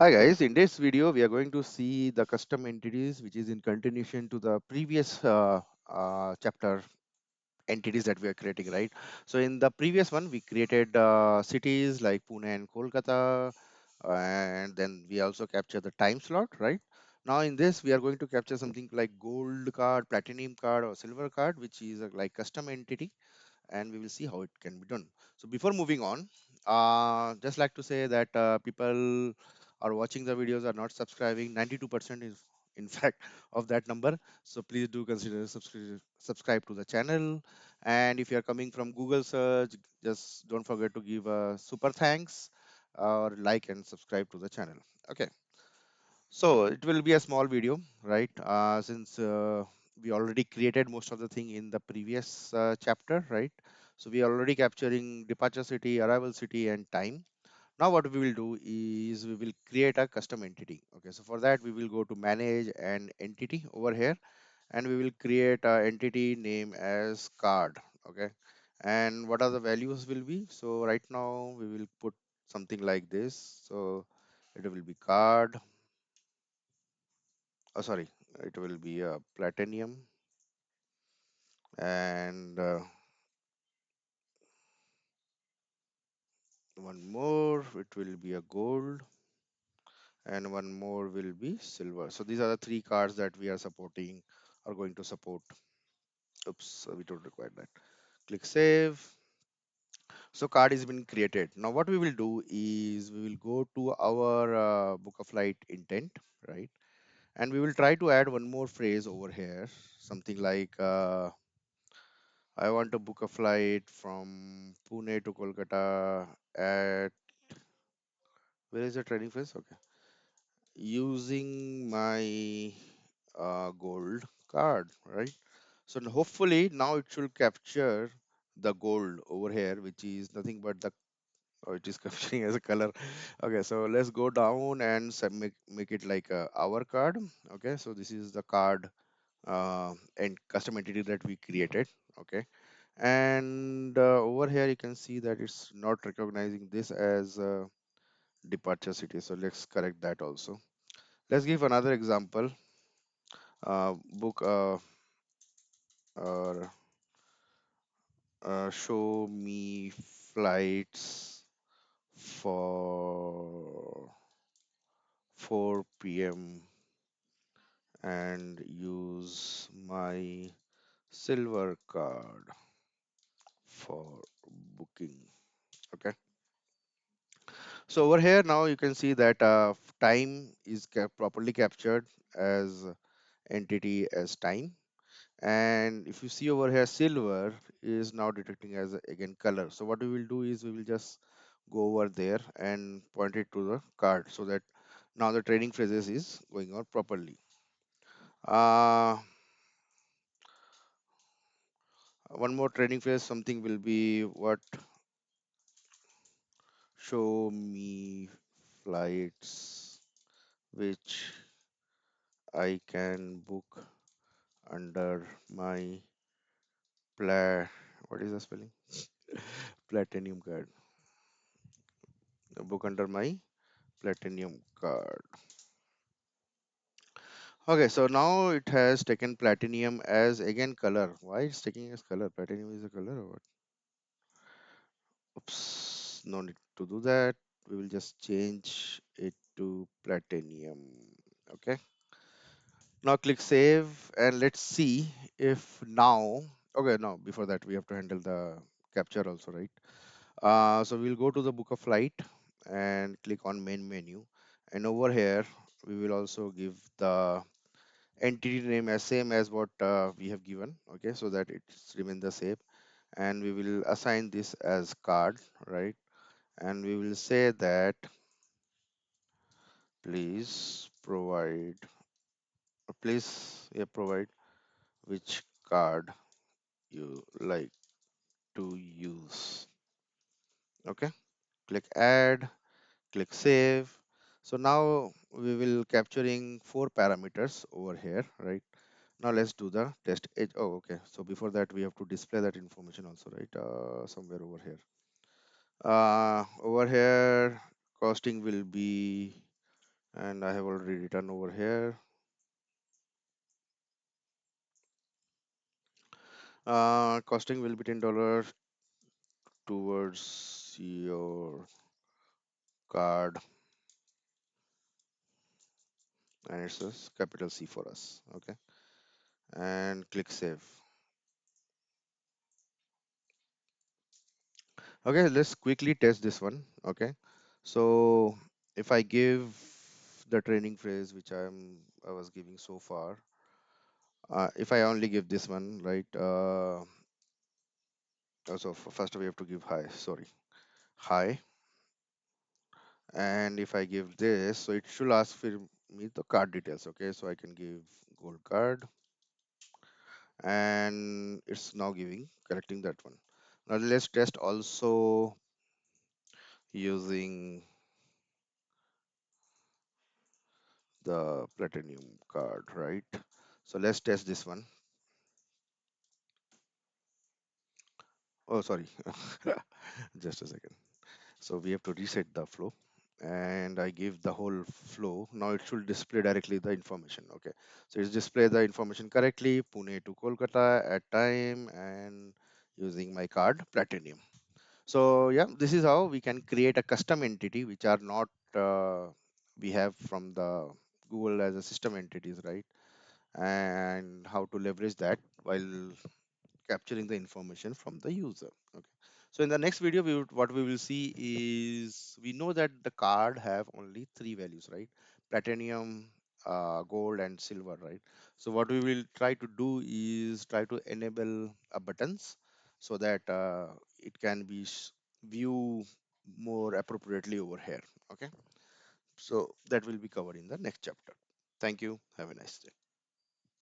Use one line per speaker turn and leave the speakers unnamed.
Hi guys, in this video we are going to see the custom entities which is in continuation to the previous chapter entities that we are creating, right? So in the previous one we created cities like Pune and Kolkata, and then we also capture the time slot, right? Now in this we are going to capture something like gold card, platinum card or silver card, which is like custom entity, and we will see how it can be done. So before moving on, just like to say that people are watching the videos are not subscribing. 92% is in fact of that number. So please do consider subscribe to the channel. And if you are coming from Google search, just don't forget to give a super thanks or like and subscribe to the channel. Okay. So it will be a small video, right? Since we already created most of the thing in the previous chapter, right? So we are already capturing departure city, arrival city, and time. Now what we will do is we will create a custom entity. Okay, so for that we will go to manage an entity over here, and we will create a entity name as card. Okay, and what are the values will be? So right now we will put something like this. So it will be card. Oh, sorry, it will be a platinum, and one more it will be a gold, and one more will be silver. So these are the three cards that we are supporting are going to support. Oops, we don't require that. Click save. So card is been created. Now what we will do is we will go to our book of flight intent, right? And we will try to add one more phrase over here, something like I want to book a flight from Pune to Kolkata at, where is the training phase? Okay. Using my gold card, right? So hopefully now it should capture the gold over here, which is nothing but the, oh, it is capturing as a color. Okay, so let's go down and make it like a our card. Okay, so this is the card and custom entity that we created. Okay, and over here you can see that it's not recognizing this as departure city, so let's correct that also. Let's give another example. Book or show me flights for 4 p.m. and use my silver card for booking. Okay, so over here now you can see that time is properly captured as entity as time, and if you see over here silver is now detecting as again color. So what we will do is we will just go over there and point it to the card so that now the training phrases is going on properly. uh, One more training phrase, something will be what, show me flights which I can book under my pla what is the spelling, platinum card, book under my platinum card. Okay, so now it has taken platinum as again color. Why it's taking as color? Platinum is a color or what? Oops, no need to do that. We will just change it to platinum. Okay. Now click save and let's see if now. Okay, now before that we have to handle the capture also, right? So we'll go to the book of flight and click on main menu, and over here we will also give the entity name as same as what we have given, okay, so that it's remain the same, and we will assign this as card, right? And we will say that please provide, please, yeah, provide which card you like to use. Okay, click add, click save. So now we will capturing four parameters over here, right? Now let's do the test edge. Oh, okay. So before that, we have to display that information also, right? Somewhere over here. Over here, costing will be and I have already written over here. Costing will be $10 towards your card, and it's a capital C for us. Okay, and click save. Okay, let's quickly test this one. Okay, so if I give the training phrase which I was giving so far, if I only give this one, right? So first we have to give hi. Sorry, hi, and if I give this, so it should ask for me the card details. Okay, so I can give gold card, and it's now giving correcting that one. Now let's test also using the platinum card, right? So let's test this one. Oh, sorry. Just a second. So we have to reset the flow, and I give the whole flow. Now it should display directly the information. Okay. So it's display the information correctly. Pune to Kolkata at time and using my card platinum. So yeah, this is how we can create a custom entity which are not we have from the Google as a system entities, right? And how to leverage that while capturing the information from the user. Okay. So in the next video, what we will see is we know that the card have only three values, right? Platinum, gold, and silver, right? So what we will try to do is try to enable buttons so that it can be view more appropriately over here. Okay. So that will be covered in the next chapter. Thank you. Have a nice day.